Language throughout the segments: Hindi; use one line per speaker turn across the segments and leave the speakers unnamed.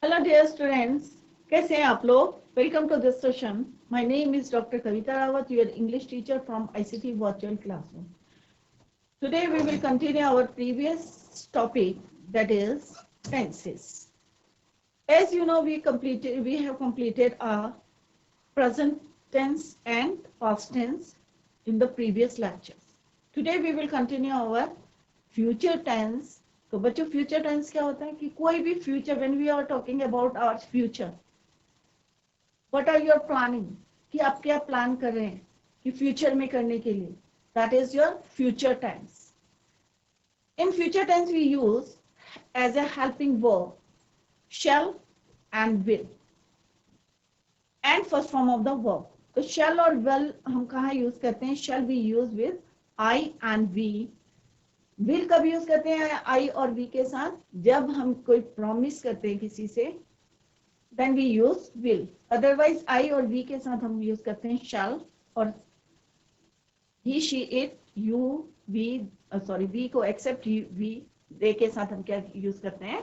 Hello dear students, कैसे हैं आप लोग? Welcome to this session. My name is Dr. Kavita Rawat, your English teacher from ICT Virtual Classroom. Today we will continue our previous topic, that is tenses. As you know, we have completed our present tense and past tense in the previous lectures. Today we will continue our future tense. तो बच्चों फ्यूचर टेंस क्या होता है कि कोई भी future when we are talking about our future what are your planning कि आप क्या प्लान कर रहे हैं कि फ्यूचर में करने के लिए that is your future tense in future tense we use as a helping verb shall and will and first form of the verb तो शैल और विल हम कहाँ यूज करते हैं shall be use with I and we will कब यूज करते हैं आई और वी के साथ जब हम कोई प्रॉमिस करते हैं किसी से then we use will otherwise I और वी के साथ हम यूज करते हैं शैल और he she it you we sorry we को एक्सेप्ट वी दे के साथ हम क्या यूज करते हैं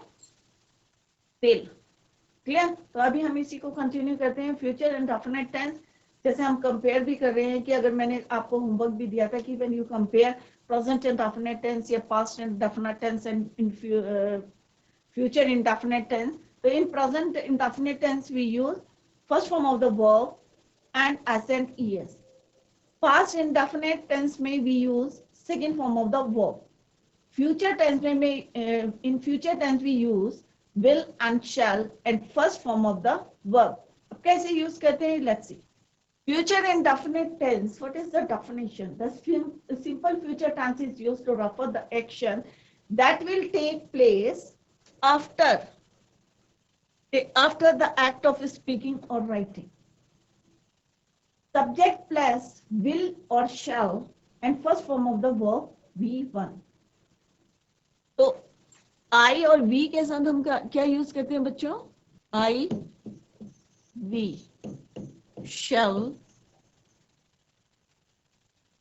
विल क्लियर तो अभी हम इसी को कंटिन्यू करते हैं फ्यूचर एंड डेफिनेट टेंस जैसे हम कंपेयर भी कर रहे हैं कि अगर मैंने आपको होमवर्क भी दिया था कि when you compare present indefinite tense या past indefinite tense and in future indefinite tense. So in present indefinite tense we use first form of the verb and s and es. Past indefinite tense may we use second form of the verb. Future tense may in future tense we use will and shall and first form of the verb. अब कैसे use करते हैं? Let's see. Future indefinite tense, what is the definition? The simple future tense is used to refer the action that will take place after the act of speaking or writing. Subject plus will or shall and first form of the verb V1. तो I और V के साथ हम क्या यूज करते हैं बच्चों? I, V. Shall,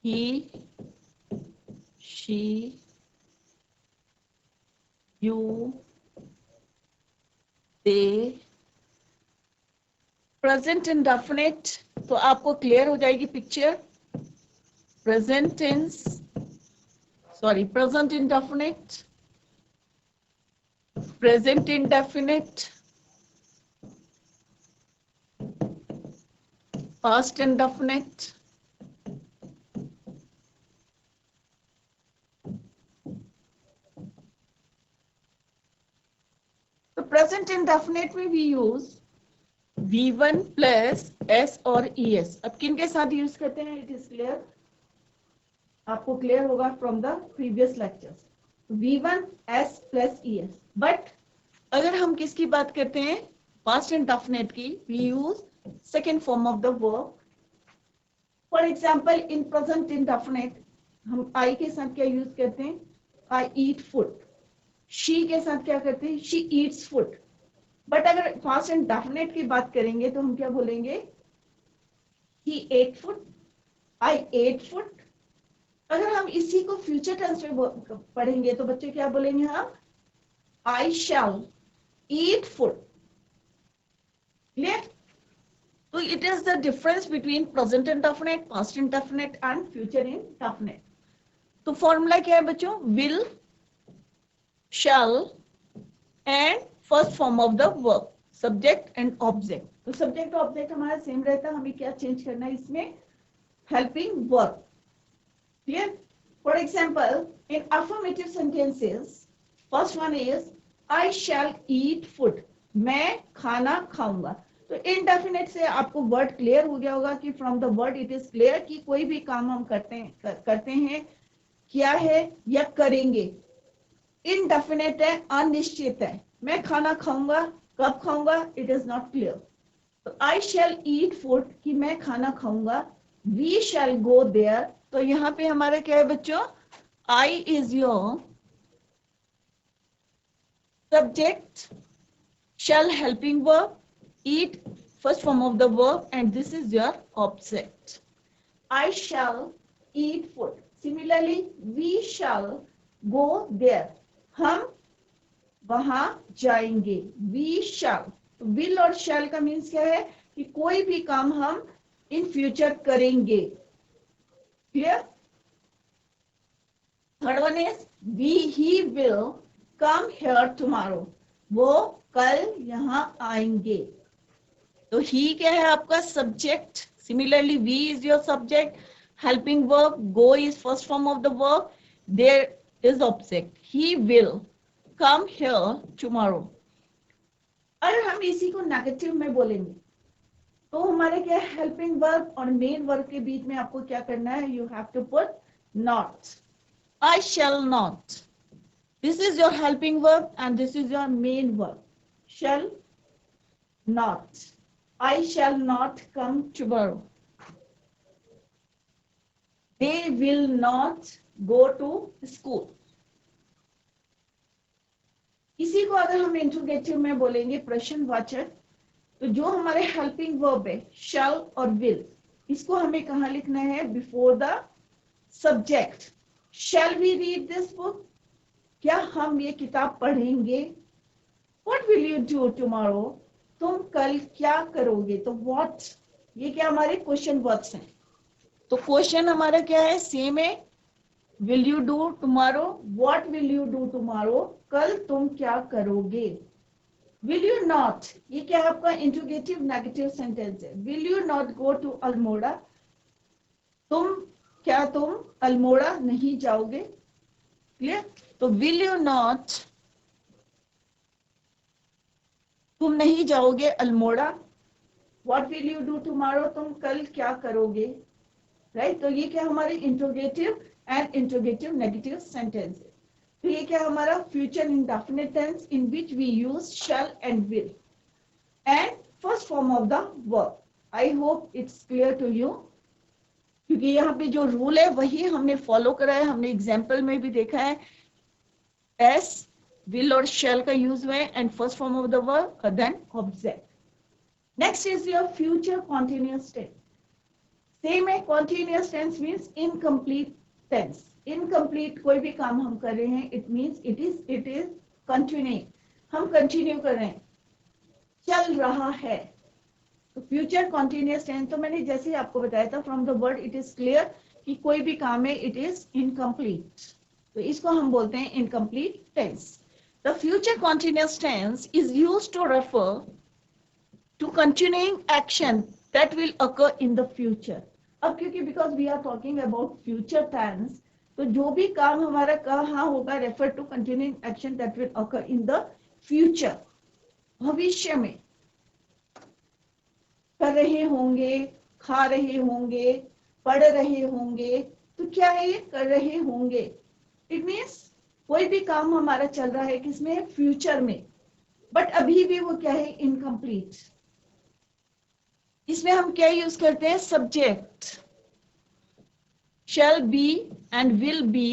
he, she, you, they. Present indefinite तो आपको क्लियर हो जाएगी picture present tense present indefinite present indefinite past indefinite तो present indefinite में we use V1 plus S और ES अब किन के साथ यूज करते हैं इट इज क्लियर आपको क्लियर होगा from the previous lectures V1 S plus ES but अगर हम किसकी बात करते हैं past indefinite की we use second form of the verb. For example, in present indefinite, हम I के साथ क्या यूज करते हैं? I eat food. She के साथ क्या करते हैं? She eats food. But अगर past indefinite की बात करेंगे तो हम क्या बोलेंगे? He ate food. I ate food. अगर हम इसी को future tense में पढ़ेंगे तो बच्चे क्या बोलेंगे हम? I shall eat food. Clear? So it is the difference between present indefinite, past indefinite and future indefinite. तो फॉर्मूला क्या है बच्चों? Will, shall and first form of the verb, subject and object. तो subject object हमारा सेम रहता है हमें क्या चेंज करना है इसमें? Helping verb. Clear? For example, in affirmative sentences, first one is I shall eat food. मैं खाना खाऊंगा. तो इनडेफिनेट से आपको वर्ड क्लियर हो गया होगा कि from the word it is clear कि कोई भी काम हम करते हैं क्या है या करेंगे इनडेफिनेट है अनिश्चित है मैं खाना खाऊंगा कब खाऊंगा इट इज नॉट क्लियर तो आई शैल ईट फूड कि मैं खाना खाऊंगा वी शैल गो देयर तो यहाँ पे हमारा क्या है बच्चों I is your subject shall helping verb eat first form of the verb and this is your object. I shall eat food. Similarly, we shall go there. हम वहां जाएंगे। वी शैल, विल और शैल का मीन्स क्या है कि कोई भी काम हम इन फ्यूचर करेंगे। Clear? Third one is he will come here tomorrow, वो कल यहाँ आएंगे। तो ही क्या है आपका subject, similarly we is your subject, helping verb, go is first form of the verb, there is object, he will come here tomorrow. अगर हम इसी को नेगेटिव में बोलेंगे तो हमारे क्या हेल्पिंग वर्ब और मेन वर्ब के बीच में आपको क्या करना है, you have to put not. I shall not, this is your helping verb and this is your main verb. Shall not, I shall not come tomorrow. They will not go to school. इसी को अगर हम इंट्रोगेटिव में बोलेंगे प्रश्नवाचक, तो जो हमारे हेल्पिंग वर्ब है shall और will, इसको हमें कहाँ लिखना है, before the subject. Shall we read this book? क्या हम ये किताब पढ़ेंगे? What will you do tomorrow? तुम कल क्या करोगे? तो what, ये क्या हमारे क्वेश्चन वर्ड्स हैं। तो क्वेश्चन हमारा क्या है, सेम है, will you do tomorrow, what will you do tomorrow, कल तुम क्या करोगे। विल यू नॉट, ये क्या है आपका इंट्रोगेटिव नेगेटिव सेंटेंस है। Will you not go to Almora, तुम अल्मोड़ा नहीं जाओगे। क्लियर? तो विल यू नॉट, तुम नहीं जाओगे Almora. What will you do tomorrow, तुम कल क्या करोगे। राइट? तो ये क्या हमारे interrogative and interrogative negative sentence है। तो ये क्या हमारा future indefinite tense in which we use shall and will and first form of the verb. I hope it's clear to you, क्योंकि यहाँ पे जो रूल है वही हमने फॉलो करा है, हमने एग्जाम्पल में भी देखा है। एस, will और shall का यूज हुआ है and first form of the verb then object. Next is your future continuous tense. Same है, continuous tense means incomplete tense. Incomplete कोई भी काम हम कर रहे हैं, it means it is continuing, हम कंटिन्यू कर रहे हैं, चल रहा है। तो फ्यूचर कॉन्टिन्यूअस टेंस, तो मैंने जैसे ही आपको बताया था from the word it is clear कि कोई भी काम है इट इज इनकम्प्लीट, तो इसको हम बोलते हैं incomplete tense. The future continuous tense is used to refer to continuing action that will occur in the future. अब क्योंकि because we are talking about future tense, तो जो भी काम हमारा कहाँ होगा, refer to continuing action that will occur in the future, भविष्य में कर रहे होंगे, खा रहे होंगे, पढ़ रहे होंगे, तो क्या है ये कर रहे होंगे। इट मीन्स कोई भी काम हमारा चल रहा है किसमें, फ्यूचर में, बट अभी भी वो क्या है, इनकम्प्लीट। इसमें हम क्या यूज करते हैं, subject, shell be and will B.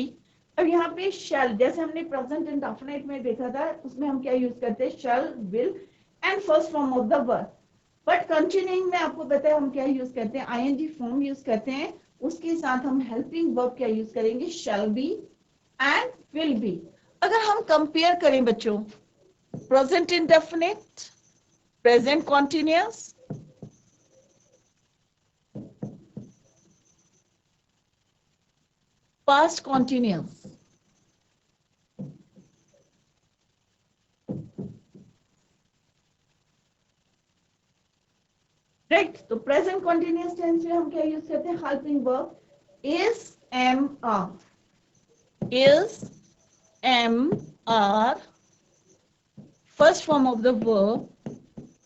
अब यहाँ पे शैल, जैसे हमने प्रेजेंट इंडेफिनिट में देखा था, उसमें हम क्या यूज करते हैं, shall, will and first form of the verb. But continuing में आपको बताया हम क्या यूज करते हैं, आईएनजी फॉर्म यूज करते हैं, उसके साथ हम हेल्पिंग वर्ब क्या यूज करेंगे, shall be and will be. अगर हम कंपेयर करें बच्चों, present indefinite, present continuous, past continuous, right. तो प्रेजेंट कॉन्टिन्यूअस टेंस में हम क्या यूज करते हैं, helping verb is, am, are, is, am, are, first form of the verb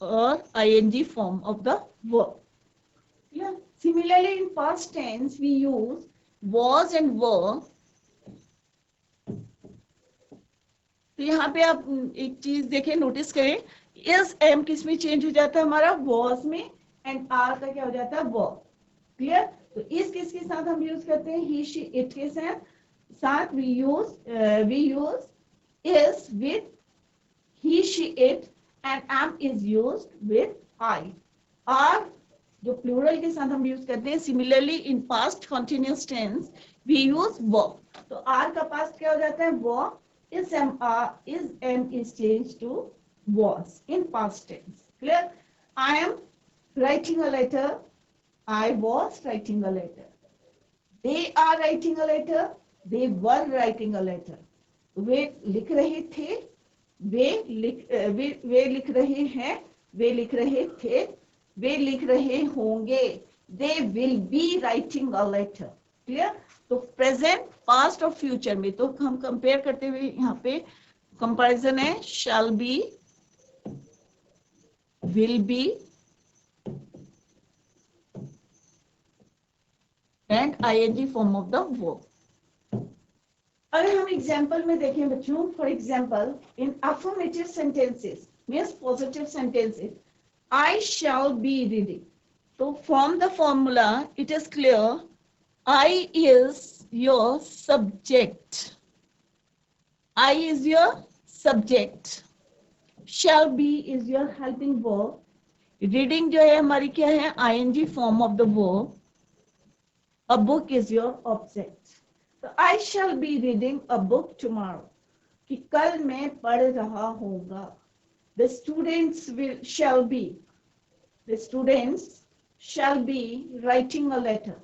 or ing form of the verb. Yeah. Similarly, in past tense, we use was and were. तो यहाँ पे आप एक चीज देखें, नोटिस करें, is, am किस में चेंज हो जाता है हमारा, was में, and are का क्या हो जाता है, were। क्लियर? तो is किसके साथ हम यूज करते हैं, he, she, it के साथ we use is with he, she, it, and am is used with I. Are जो प्लूरल के साथ हम यूज करते हैं। Similarly in past continuous tense we use were। तो आर का पास्ट क्या हो जाता है, were, is am is changed to was in past tense. Clear? I am writing a letter. I was writing a letter. They are writing a letter. They were writing a letter. वे लिख रहे थे. वे लिख रहे हैं. वे लिख रहे थे. वे लिख रहे होंगे. They will be writing a letter. Clear? तो प्रेजेंट, पास्ट और फ्यूचर में तो हम कंपेयर करते हुए यहाँ पे कंपैरिजन है shall be, will be and ing form of the verb. अगर हम एग्जाम्पल में देखें बच्चों, for example in affirmative sentences means positive sentences, I shall be reading. तो from the formula it is clear, I is your subject. I is your subject. Shall be is your helping verb. Reading जो है हमारी क्या है, ing form of the verb. A book is your object. So I shall be reading a book tomorrow. कि कल मैं पढ़ रहा होगा. The students shall be writing a letter.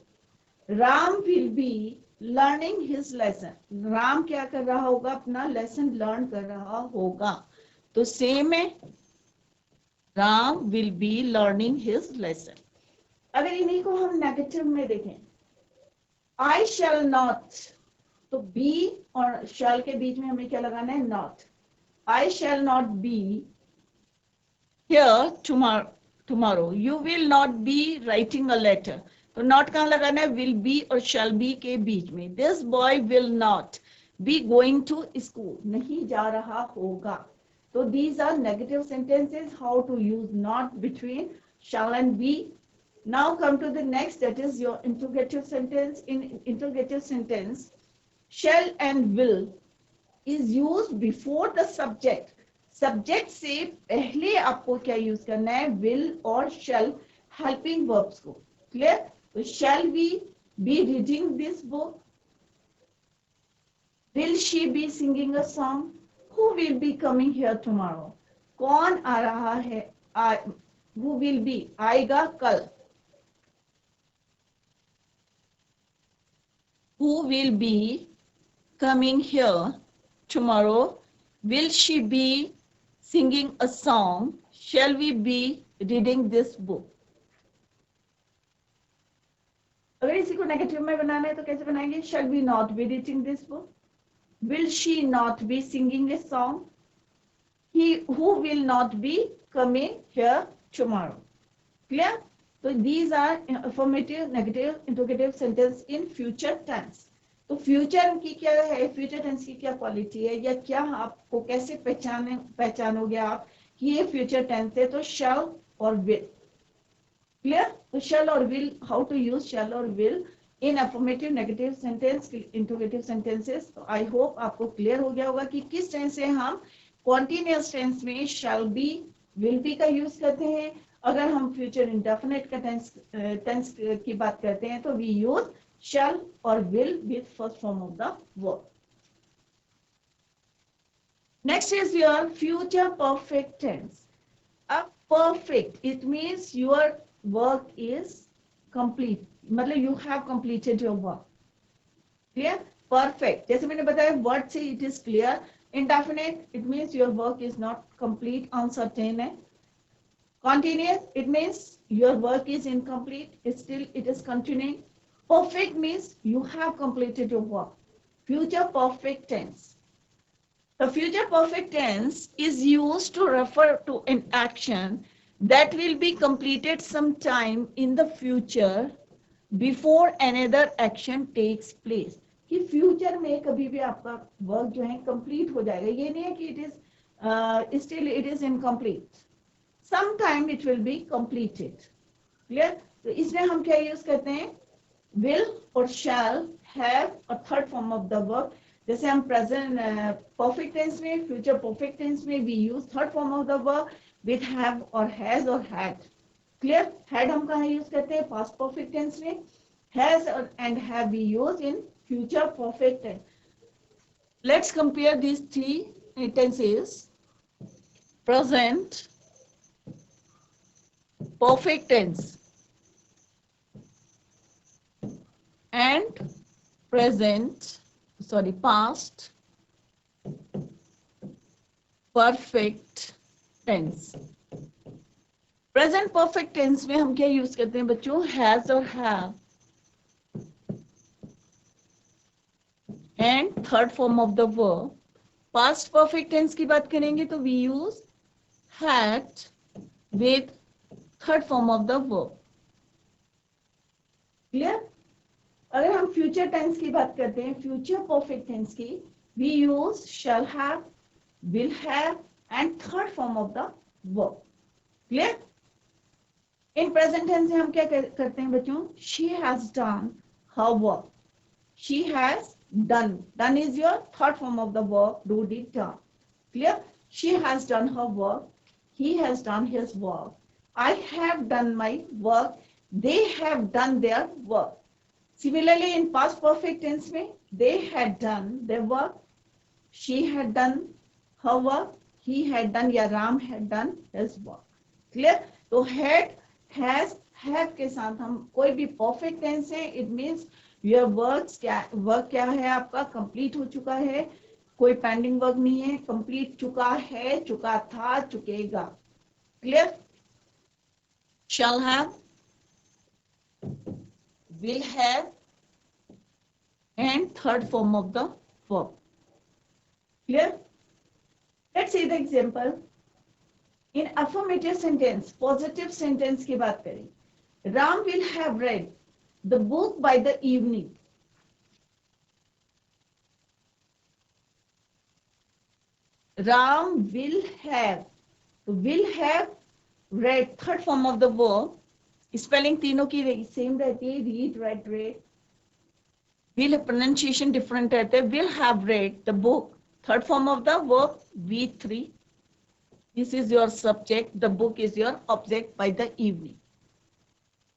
Ram will be learning his lesson. Ram क्या कर रहा होगा, अपना लेसन लर्न कर रहा होगा. तो सेम है, Ram will be learning his lesson. अगर इन्हीं को हम नेगेटिव में देखें, आई शैल नॉट, तो बी और शैल के बीच में हमें क्या लगाना है, not. I shall not be here tomorrow. You will not be writing a letter. तो नॉट कहाँ लगाना है, विल बी और शैल बी के बीच में. This boy will not be going to school. नहीं जा रहा होगा. तो these are negative sentences. How to use not between shall and be. Now come to the next, that is your interrogative sentence. In interrogative sentence shall and will is use before the subject. Subject से पहले आपको क्या यूज करना है, विल और शैल हेल्पिंग वर्ब्स को. Clear? So shall we be reading this book? Will she be singing a song? Who will be coming here tomorrow? कौन आ रहा है? Who will be? आएगा कल. Who will be coming here tomorrow? Will she be singing a song? Shall we be reading this book? अगर इसी को नेगेटिव में बनाना है तो कैसे बनाएंगे, shall we not be reading this book? Will she not be singing a song? Who will not be coming here tomorrow? Clear? So these are affirmative, negative, interrogative sentence in future tense. तो फ्यूचर की क्या है, फ्यूचर टेंस की क्या क्वालिटी है, या क्या आपको कैसे पहचानोगे आप कि ये फ्यूचर टेंस है, तो shall और will. Clear? तो shall और will, how to use shall और will in affirmative, negative sentence, interrogative sentences. तो I hope आपको clear हो गया होगा कि किस टेंस से हम continuous tense में shall be, will be का use करते हैं. अगर हम future indefinite का tense की बात करते हैं तो we use shall और will with first form of the verb. Next is your future perfect tense. A perfect, it means your work is complete. मतलब you have completed your work. Clear? Perfect. जैसे मैंने बताया word से it is clear. Indefinite, it means your work is not complete, uncertain है. Continuous, it means your work is incomplete, still it is continuing. Perfect means you have completed your work. Future perfect tense. The future perfect tense is used to refer to an action that will be completed sometime in the future before another action takes place. कि फ्यूचर में कभी भी आपका वर्क जो है कंप्लीट हो जाएगा. ये नहीं है कि it is still it is incomplete. Some time it will be completed. Clear? तो इसमें हम क्या यूज करते हैं, विल और shall have a third form of the verb. जैसे हम प्रेजेंट परफेक्ट टेंस में, फ्यूचर परफेक्ट टेंस में we use third form of the verb with have और has और had. Clear? Had हम कहाँ यूज करते हैं, past perfect tense में. Has and have we use in future perfect tense. Let's compare these three tenses. Present, perfect tense, and past perfect tense. Present perfect tense में हम क्या यूज करते हैं बच्चों? हैज और have, and third form of the verb. Past perfect tense की बात करेंगे तो we use had with third form of the verb. Clear? अगर हम फ्यूचर टेंस की बात करते हैं, फ्यूचर परफेक्ट टेंस की, we use shall have, will have and third form of the verb. Clear? In present tense से हम क्या करते हैं बच्चों? She has done her work. She has done. Done is your third form of the verb, do, did, done. Clear? She has done her work. He has done his work. I have done my work. They have done their work. Similarly, in past perfect tense में, they had done their work. She had done her work. He had done या Ram had done his work. Clear? तो had, has, have के साथ हम कोई भी perfect tense है, it means योर वर्क क्या है आपका? कंप्लीट हो चुका है, कोई पेंडिंग वर्क नहीं है, कंप्लीट चुका है, चुका था, चुकेगा. Clear? Shall have, will have and third form of the verb. Clear? Let's see the example. In affirmative sentence, positive sentence की बात करें. Ram will have read the book by the evening. Ram will have read, third form of the verb. Spelling तीनों की सेम रहती है, read, right, red. Will pronunciation different रहते हैं. Will have read the book, third form of the verb, V3. This is your subject, the book is your object by the evening.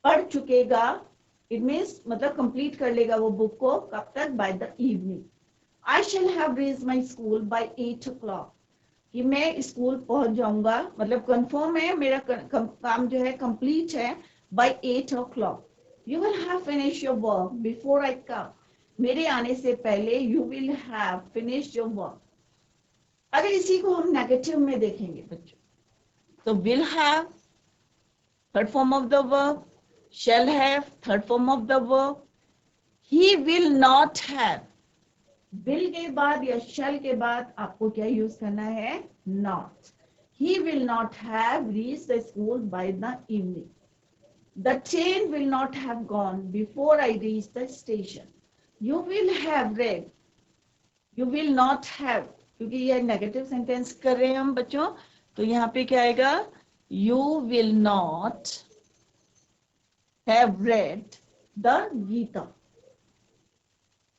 पढ़ चुकेगा, इट मीन्स मतलब कंप्लीट कर लेगा वो बुक को. कब तक? By the evening. I shall have reached my school by 8 o'clock. कि मैं स्कूल पहुंच जाऊंगा, मतलब कंफर्म है, मेरा काम जो है कंप्लीट है, by 8 o'clock. You will have finish your work before I come. मेरे आने से पहले you will have finish your work. अगर इसी को हम नेगेटिव में देखेंगे बच्चों, तो will have third form of the verb, shall have third form of the verb. He will not have, will के बाद या shall के बाद आपको क्या यूज करना है? not. He will not have reached the school by the evening. The train will not have gone before I reach the station. You will have read, you will not have, क्योंकि ये नेगेटिव सेंटेंस कर रहे हैं हम बच्चों, तो यहाँ पे क्या आएगा? You will not have read the Gita.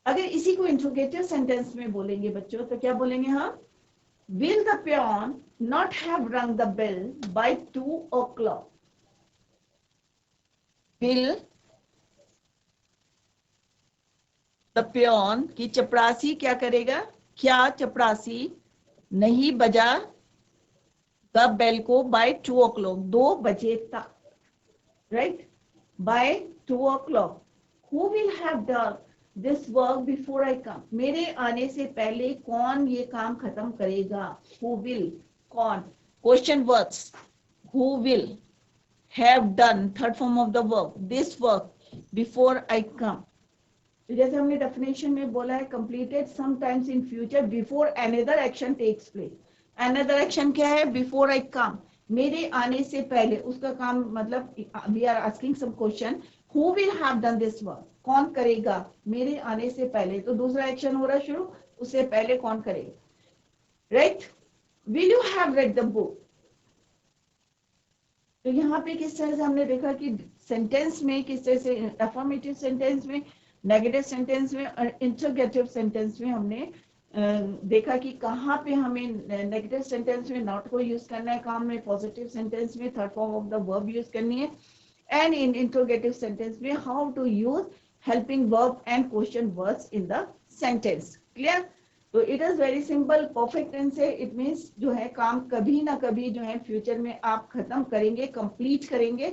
अगर इसी को इंट्रोगेटिव सेंटेंस में बोलेंगे बच्चों, तो क्या बोलेंगे हम? Will the peon not have rung the bell by 2 o'clock? Will the peon की चपरासी क्या करेगा? क्या चपरासी नहीं बजा द बेल को by 2 o'clock, 2 बजे तक, right? By 2 o'clock. Who will have done this work before I come? मेरे आने से पहले कौन ये काम खत्म करेगा? Who will, कौन? Question words. Who will have done, third form of the verb, this work before I come. तो जैसे हमने डेफिनेशन में बोला है, completed sometimes in future before another action takes place. Another action क्या है? Before I come. मेरे आने से पहले उसका काम, मतलब we are asking some question. Who will have done this work? कौन करेगा मेरे आने से पहले? तो दूसरा एक्शन हो रहा शुरू, उससे पहले कौन करेगा, right? Will you have read the book? तो यहाँ पे किस तरह से हमने देखा कि सेंटेंस में किस तरह से अफर्मेटिव सेंटेंस में, नेगेटिव सेंटेंस में और इंटरोगेटिव सेंटेंस में हमने देखा कि कहाँ पे हमें नेगेटिव सेंटेंस में नॉट को यूज करना है, कहाँ में पॉजिटिव सेंटेंस में third form of the verb use करनी है, एंड इन इंट्रोगेटिव सेंटेंस में how to use helping verb and question words in the sentence. Clear? तो it is very simple. Perfect tense से इट मीन्स जो है काम कभी ना कभी जो है फ्यूचर में आप खत्म करेंगे, कंप्लीट करेंगे.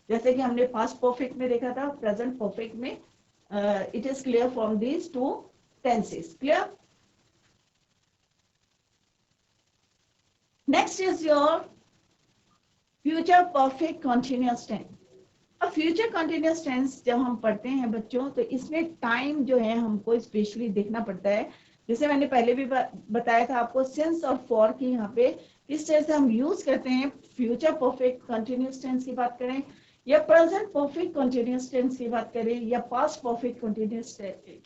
जैसे कि हमने पास्ट परफेक्ट में देखा था, प्रेजेंट परफेक्ट में it is clear from these two tenses. Clear? Next is your future perfect continuous tense. अब फ्यूचर कंटिन्यूअस टेंस जब हम पढ़ते हैं बच्चों, तो इसमें टाइम जो है हमको स्पेशली देखना पड़ता है. जैसे मैंने पहले भी बताया था आपको, सिंस और फॉर की यहाँ पे किस तरह से हम यूज करते हैं. फ्यूचर परफेक्ट कंटिन्यूअस टेंस की बात करें, या प्रेजेंट परफेक्ट कंटिन्यूअस टेंस की बात करें, या पास्ट परफेक्ट कंटिन्यूअस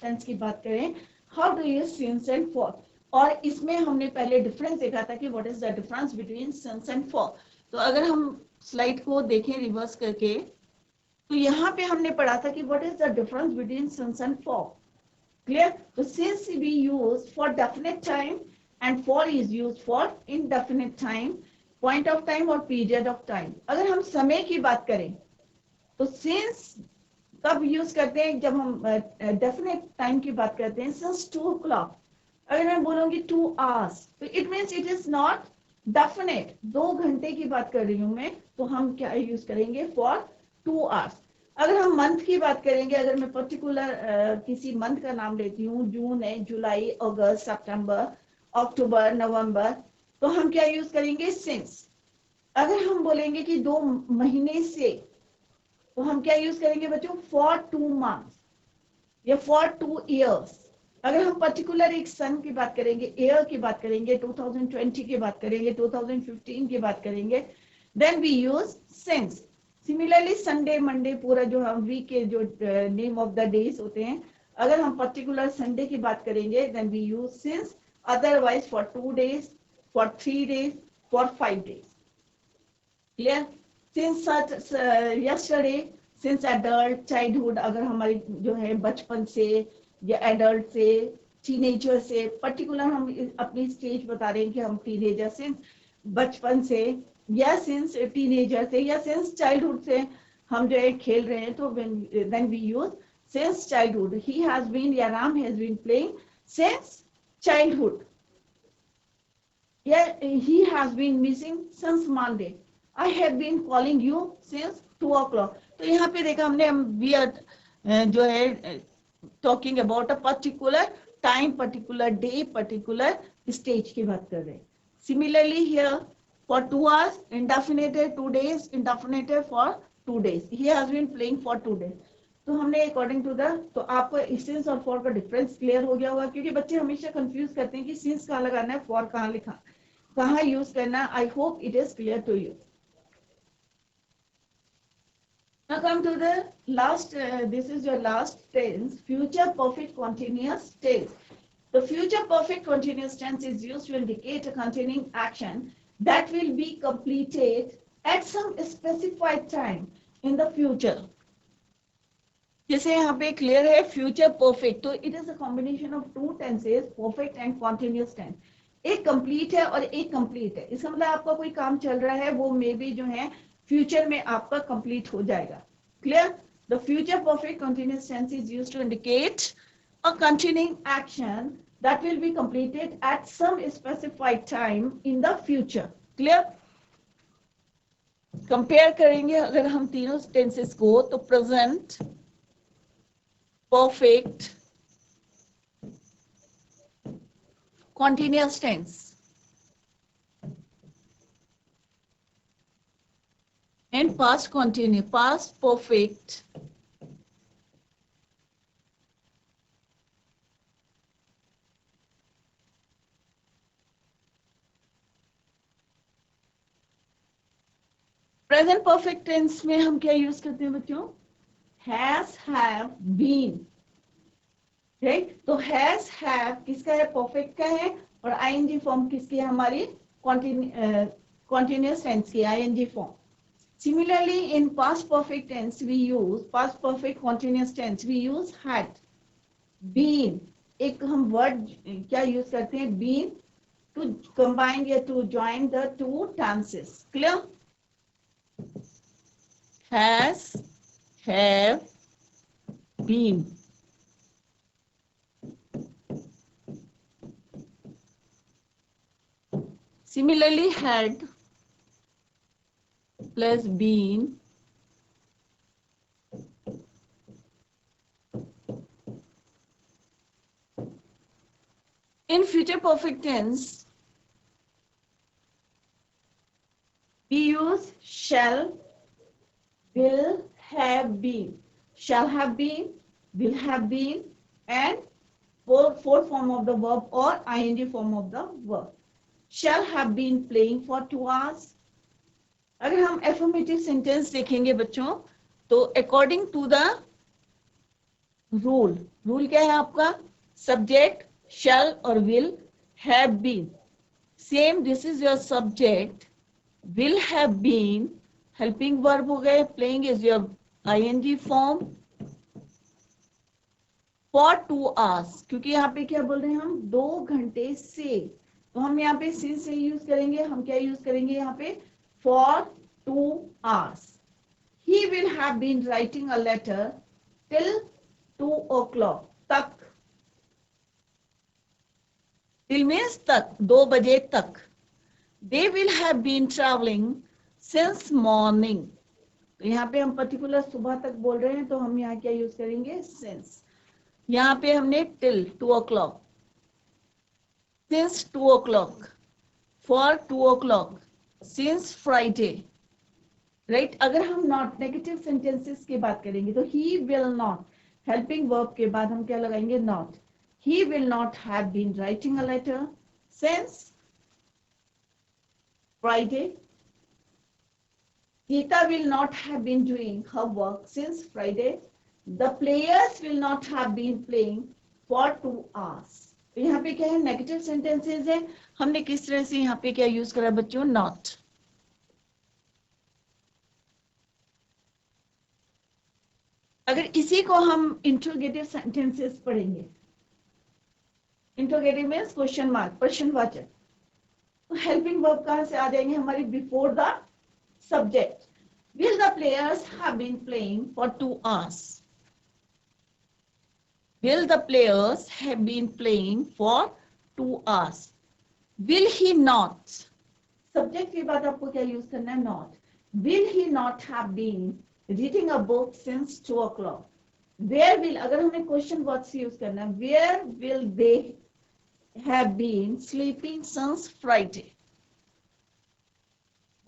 टेंस की बात करें, how do use since and for. और इसमें हमने पहले डिफरेंस देखा था कि what is the difference between since and for. तो अगर हम स्लाइड को देखें रिवर्स करके, तो यहाँ पे हमने पढ़ा था कि what is the difference between since and for. Clear? So since we use for definite time and for is used for indefinite time, point of time or period of time. अगर हम समय की बात करें तो since कब यूज करते हैं, जब हम डेफिनेट टाइम की बात करते हैं. since 2 o'clock, अगर मैं बोलूंगी 2 hours, तो it means it is not definite. 2 घंटे की बात कर रही हूं मैं, तो हम क्या यूज करेंगे? For 2 hours. अगर हम मंथ की बात करेंगे, अगर मैं पर्टिकुलर किसी मंथ का नाम लेती हूँ, जून है, जुलाई, अगस्त, सितंबर, अक्टूबर, नवंबर, तो हम क्या यूज करेंगे? सिंस. अगर हम बोलेंगे कि 2 महीने से, तो हम क्या यूज करेंगे बच्चों? फॉर 2 months या फॉर 2 years. अगर हम पर्टिकुलर एक सन की बात करेंगे, ईयर की बात करेंगे, 2020 की बात करेंगे, 2015 की बात करेंगे, then we use since. Similarly Sunday, Monday, पूरा जो हम वीक के जो नेम ऑफ द डेज होते हैं, अगर हम पर्टिकुलर संडे की बात करेंगे, then we use since. Otherwise for 2 days, for 3 days, for 5 days. Clear? Since yesterday, since adult, childhood, अगर हमारी जो है बचपन से या एडल्ट से, टीनेजर से, पर्टिकुलर हम अपनी स्टेज बता रहे हैं कि हम टीनेजर, सिंस बचपन से, या सिंस टीनेजर से, या सिंस चाइल्डहुड से हम जो है खेल रहे हैं, तो then we use since childhood. He has been, या Ram has been playing since childhood. Yeah, he has been missing since Monday. I have been calling you since 2 o'clock. तो यहाँ पे देखा हमने, हम we are जो है talking about a particular time, particular day, particular stage की बात कर रहे हैं. Similarly here for 2 hours, indefinite 2 days, indefinite for 2 days. He has been playing for 2 days. तो हमने अकॉर्डिंग टू द, तो आपको सिंस और फॉर का डिफरेंस क्लियर हो गया होगा, क्योंकि बच्चे हमेशा कंफ्यूज करते हैं कि सिंस कहाँ लगाना है, फॉर कहाँ लिखा, कहाँ यूज करना. I hope it is clear to you. Now come to the last, this is your last tense, future perfect continuous tense. The future perfect continuous tense is used to indicate a continuing action that will be completed at some specified time in the future. जैसे यहाँ पे क्लियर है फ्यूचर परफेक्ट, तो it is a combination of two tenses, perfect and continuous tense. एक कंप्लीट है और एक कंप्लीट है. इसका मतलब आपका कोई काम चल रहा है, वो मे बी जो है फ्यूचर में आपका कंप्लीट हो जाएगा. Clear? The future perfect continuous tense is used to indicate a continuing action that will be completed at some specified time in the future. Clear? Compare करेंगे अगर हम तीनों टेंसेस को, तो present perfect continuous tense and past continuous, past perfect present perfect tense में हम क्या यूज करते हैं बच्चों? Has, have, been. राइट? तो हैज, हैव किसका है? परफेक्ट का है. और आईएनजी फॉर्म किसकी है? हमारी कॉन्टिन्यूअस टेंस की ING form. Similarly, in past perfect tense, we use past perfect continuous tense. We use had, been. एक हम वर्ड क्या यूज करते हैं? been, to combine या to join the two tenses. Clear? Has, have, been. Similarly, had plus been in future perfect tense we use shall, will have been, shall have been, will have been, and fourth form of the verb or ing form of the verb. Shall have been playing for 2 hours. अगर हम affirmative sentence देखेंगे बच्चों, तो according to the rule, rule क्या है आपका? Subject shall और will have been. Same, this is your subject. Will have been helping verb हो गए. Playing is your ing form. For 2 hours, क्योंकि यहाँ पे क्या बोल रहे हैं हम? 2 घंटे से, तो हम यहाँ पे since से यूज करेंगे. हम क्या यूज करेंगे यहाँ पे? For 2 hours. He will have been writing a letter till 2 o'clock. तक. Till means तक, 2 बजे तक. They will have been traveling since morning. तो यहाँ पे हम पर्टिकुलर सुबह तक बोल रहे हैं, तो हम यहाँ क्या यूज करेंगे? Since. यहाँ पे हमने till 2 o'clock. Since 2 o'clock. For 2 o'clock. Since Friday. Right. अगर हम नॉट नेगेटिव सेंटेंसेस की बात करेंगे तो he will not helping verb के बाद हम क्या लगाएंगे? Not. He will not have been writing a letter since Friday. Geeta will not have been doing her work since Friday. The players will not have been playing for 2 hours. तो यहाँ पे क्या है? नेगेटिव सेंटेंसेस है. हमने किस तरह से यहाँ पे क्या यूज करा बच्चों? नॉट. अगर इसी को हम इंट्रोगेटिव सेंटेंसेस पढ़ेंगे, इंट्रोगेटिव मीन्स क्वेश्चन मार्क, प्रश्नवाचक, तो हेल्पिंग वर्ब कहां से आ जाएंगे हमारी? Before the subject. Will the players have been playing for 2 hours. Will the players have been playing for 2 hours. Will he not, subject के बाद आपको क्या यूज करना है? Not. Will he not have been reading a book since 2 o'clock. Where will, अगर हमें क्वेश्चन वर्ड से यूज करना है, where will they have been sleeping since Friday?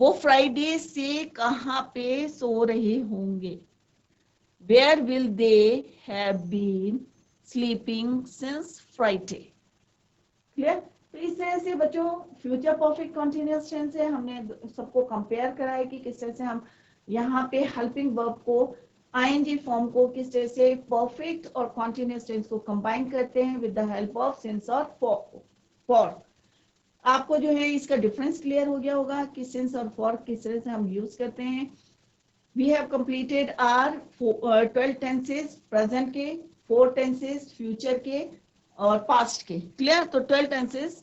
वो फ्राइडे से कहां पे सो रहे होंगे? Where will they have been sleeping since Friday? Clear? तो इस तरह से बच्चों फ्यूचर परफेक्ट कंटिन्यूअस टेंस है. हमने सबको कंपेयर करा है कि किस तरह से हम यहाँ पे हेल्पिंग वर्ब को, आईएनजी फॉर्म को किस तरह से परफेक्ट और कॉन्टिन्यूअस टेंस को कंबाइन करते हैं with the help of since और फॉर. आपको जो है इसका डिफरेंस क्लियर हो गया होगा कि सिंस और फॉर किस तरह से हम यूज करते हैं. We have completed our 12 tenses, present के 4 टेंसेस, फ्यूचर के और पास्ट के. क्लियर? तो 12 टेंसेस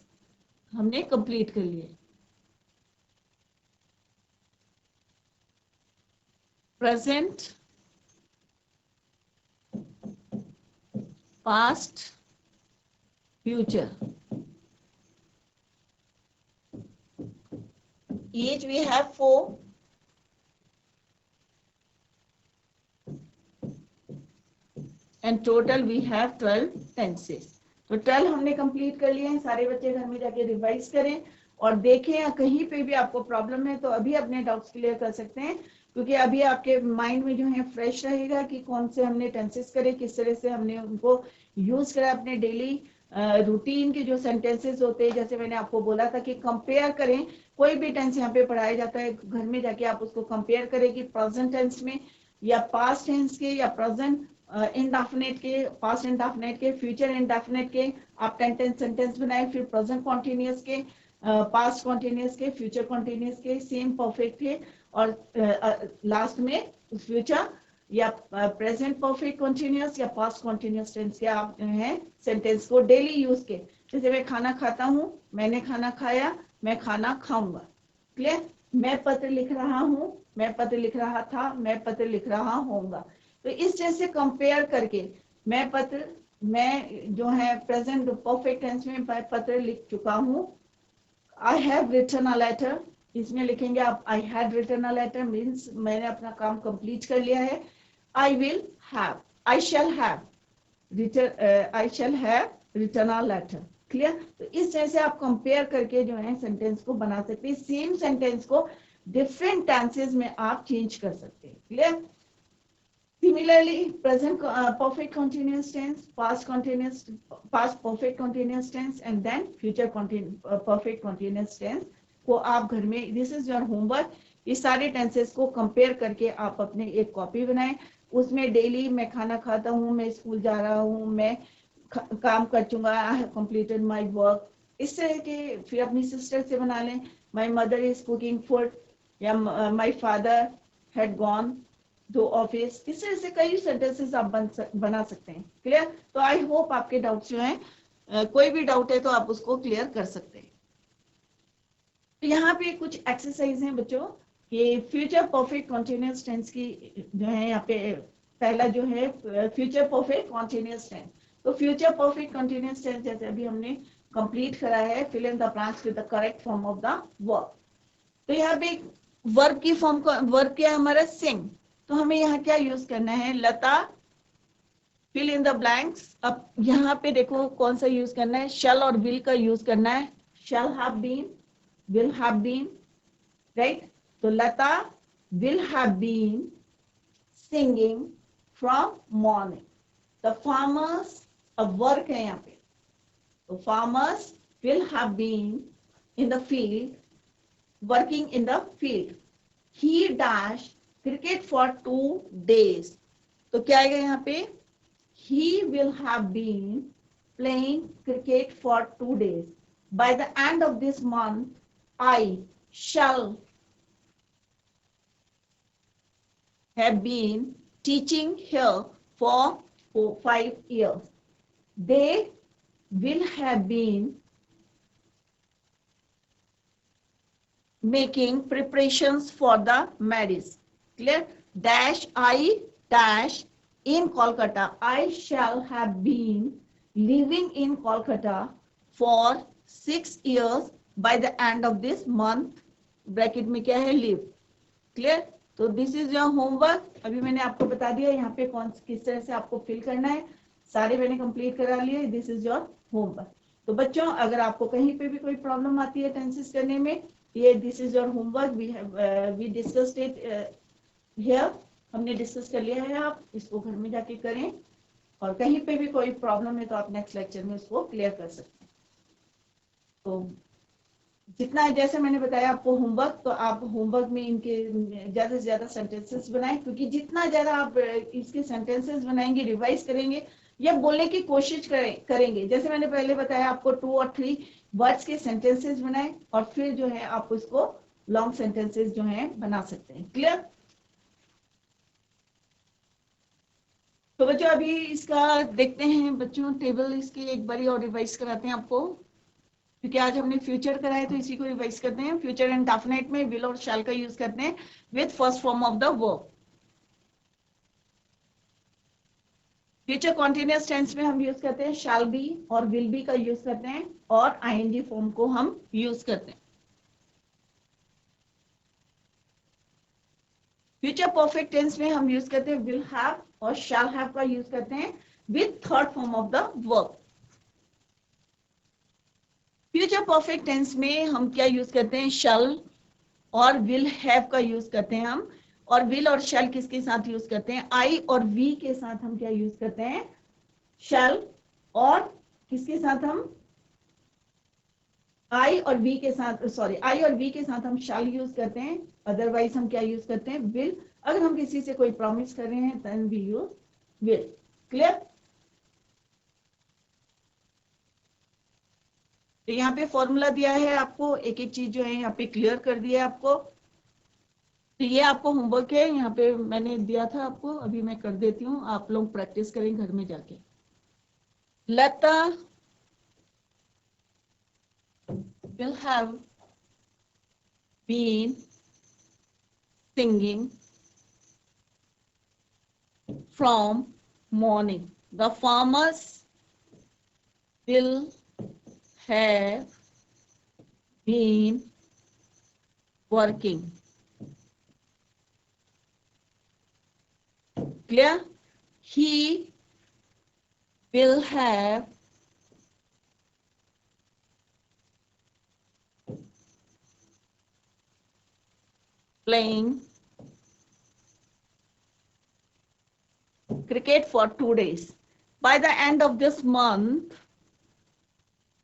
हमने कंप्लीट कर लिए. present, past, future. Each we have 4. And total we have 12 tenses. तो 12 हमने कंप्लीट कर लिए हैं. सारे बच्चे घर में जाके रिवाइज करें और देखें, या कहीं पे भी आपको प्रॉब्लम है तो अभी अपने डाउट्स क्लियर कर सकते हैं, क्योंकि अभी आपके माइंड में जो है फ्रेश रहेगा कि कौन से हमने टेंसेस करे, किस तरह से हमने उनको यूज करा अपने डेली रूटीन के जो सेंटेंसेस होते हैं. जैसे मैंने आपको बोला था कि कंपेयर करें, कोई भी टेंस यहाँ पे पढ़ाया जाता है, घर में जाके आप उसको कंपेयर करें कि प्रेजेंट टेंस में या पास्ट टेंस के या प्रेजेंट इंडेफिनिट के, पास्ट इंडेफिनिट के, फ्यूचर इंडेफिनिट के आप 10 सेंटेंस बनाए. फिर प्रेजेंट कॉन्टिन्यूअस के, पास्ट कॉन्टिन्यूअस के, फ्यूचर कॉन्टिन्यूअस के, सेम परफेक्ट के, और लास्ट में फ्यूचर या प्रेजेंट परफेक्ट कॉन्टिन्यूअस या पास्ट कॉन्टिन्यूअस टेंस के आप हैं सेंटेंस को डेली यूज के. जैसे मैं खाना खाता हूँ, मैंने खाना खाया, मैं खाना खाऊंगा. क्लियर? मैं पत्र लिख रहा हूँ, मैं पत्र लिख रहा था, मैं पत्र लिख रहा होऊंगा. तो इस जैसे कंपेयर करके मैं पत्र, मैं जो है प्रेजेंट परफेक्ट टेंस में मैं पत्र लिख चुका हूँ, I have written a letter, इसमें लिखेंगे आप I had written a letter, means मैंने अपना काम कंप्लीट कर लिया है. I will have, I shall have written, I shall have written a letter. Clear? तो इस तरह से आप कंपेयर करके जो है सेंटेंस को बना सकते हैं. सेम सेंटेंस को डिफरेंट टेंसेस में आप चेंज कर सकते हैं. Clear? Similarly, present perfect continuous tense, past perfect continuous tense, and then future perfect continuous tense को आप घर में, this is your homework, ये सारे टेंसेस को कंपेयर करके आप अपने एक कॉपी बनाएं. उसमें डेली मैं खाना खाता हूँ, मैं स्कूल जा रहा हूँ, मैं काम कर चुका, I have completed my work, इस तरह के. फिर अपनी सिस्टर से बना लें, my mother is cooking food, या माय फादर हैड गॉन दो ऑफिस. इस तरह से कई सेंटेंसेस आप बना सकते हैं. क्लियर? तो आई होप आपके डाउट्स जो हैं, कोई भी डाउट है तो आप उसको क्लियर कर सकते हैं. तो यहाँ पे कुछ एक्सरसाइज हैं बच्चों, कि फ्यूचर परफेक्ट कॉन्टिन्यूस टेंस की जो है यहाँ पे पहला जो है फ्यूचर परफेक्ट कॉन्टिन्यूस टेंस. तो फ्यूचर परफेक्ट कॉन्टिन्यूस टेंस जैसे अभी हमने कंप्लीट करा है, fill in the blanks with the correct form of the verb. तो यहाँ पे वर्ब की फॉर्म का वर्ब क्या है हमारा? सिंग. तो हमें यहाँ क्या यूज करना है? लता, फिल इन द ब्लैंक्स. अब यहाँ पे देखो कौन सा यूज करना है? शैल और विल का यूज करना है. Shall have been, will have been, right? तो Lata will have been singing from morning. The farmers, अब वर्क है यहाँ पे, तो farmers will have been in the field, working in the field. He dashed cricket for 2 days. तो क्या आएगा यहाँ पे? He will have been playing cricket for 2 days. By the end of this month, I shall have been teaching here for 5 years. They will have been making preparations for the marriage. Clear? Dash I dash in Kolkata. I shall have been living in Kolkata for 6 years by the end of this month. Bracket में क्या है? Live. Clear? तो दिस इज योर होमवर्क. अभी मैंने आपको बता दिया यहाँ पे कौन किस तरह से आपको फिल करना है. सारे मैंने कंप्लीट करा लिए. This is your homework. तो बच्चों, अगर आपको कहीं पे भी कोई प्रॉब्लम आती है टेंसेस करने में, ये this is your homework. We discussed it here. हमने डिस्कस कर लिया है. आप इसको घर में जाके करें, और कहीं पे भी कोई प्रॉब्लम है तो आप नेक्स्ट लेक्चर में उसको क्लियर कर सकते हैं. तो जितना, जैसे मैंने बताया आपको होमवर्क, तो आप होमवर्क में इनके ज्यादा से ज्यादा सेंटेंसेस बनाएं, क्योंकि जितना ज्यादा आप इसके सेंटेंसेस बनाएंगे, रिवाइज करेंगे या बोलने की कोशिश करेंगे. जैसे मैंने पहले बताया आपको 2 और 3 वर्ड्स के सेंटेंसेस बनाएं, और फिर जो है आप उसको लॉन्ग सेंटेंसेस जो है बना सकते हैं. क्लियर? तो बच्चों अभी इसका देखते हैं बच्चों, टेबल इसके एक बारी और रिवाइज कराते हैं आपको, क्योंकि आज हमने फ्यूचर करा है तो इसी को रिवाइज करते हैं. फ्यूचर एंड डेफिनेट में विल और शैल का यूज करते हैं with first form of the verb. Future continuous tense में हम यूज करते हैं शैल बी और विल बी का यूज करते हैं, और आईएनजी फॉर्म को हम यूज करते हैं. फ्यूचर परफेक्ट टेंस में हम यूज करते हैं विल हैव और शैल हैव का यूज करते हैं with third form of the verb. Future perfect tense में हम क्या यूज करते हैं? शैल और विल हैव का यूज करते हैं हम. और विल और शैल किसके साथ यूज करते हैं? आई और वी के साथ हम क्या यूज करते हैं? शैल. और किसके साथ हम? आई और वी के साथ, सॉरी, आई और वी के साथ हम शैल यूज करते हैं. अदरवाइज हम क्या यूज करते हैं? विल. अगर हम किसी से कोई प्रॉमिस कर रहे हैं then we use will. Clear? तो यहाँ पे फॉर्मूला दिया है आपको, एक एक चीज जो है यहाँ पे क्लियर कर दिया है आपको. तो ये आपको होमवर्क है, यहाँ पे मैंने दिया था आपको, अभी मैं कर देती हूँ, आप लोग प्रैक्टिस करें घर में जाके. लता will have been singing from morning. The farmers will have been working. Clear? He will have playing cricket for 2 days. By the end of this month,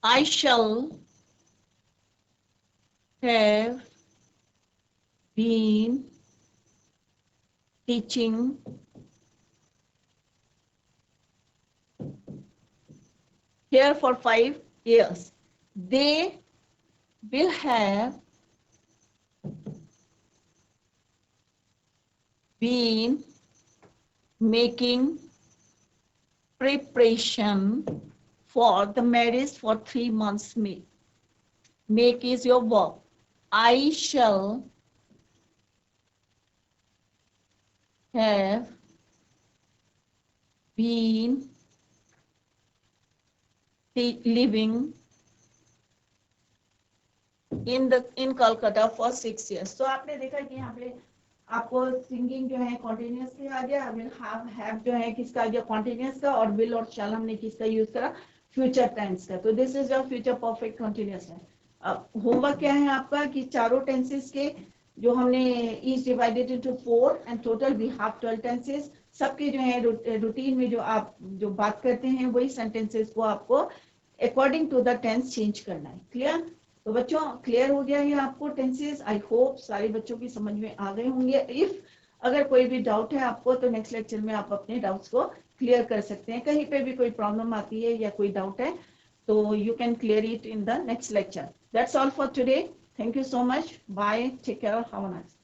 I shall have been teaching here for 5 years. They will have been making preparation for the marriage for 3 months. Make is your verb. I shall have been living in Kolkata for 6 years. So आपने देखा कि यहाँ पे आपको सिंगिंग जो है कॉन्टिन्यूस के आ गया, विल हैव जो है किसका आ गया कॉन्टिन्यूस का, और विल और शैल हमने किसका यूज करा फ्यूचर टेंस का. तो this is your future perfect continuous है. अब होमवर्क क्या है आपका कि चारों टेंसेस के जो हमने is divided into 4 and total we have 12 tenses. सबके जो है रूटीन में जो आप जो बात करते हैं वही सेंटेंसेस को आपको according to the tense change करना है. क्लियर? तो बच्चों क्लियर हो गया है आपको टेंसेस. आई होप सारे बच्चों की समझ में आ गए होंगे. इफ अगर कोई भी डाउट है आपको तो नेक्स्ट लेक्चर में आप अपने डाउट्स को क्लियर कर सकते हैं. कहीं पे भी कोई प्रॉब्लम आती है या कोई डाउट है तो you can clear it in the next lecture. That's all for today. Thank you so much. Bye. Take care. Have a nice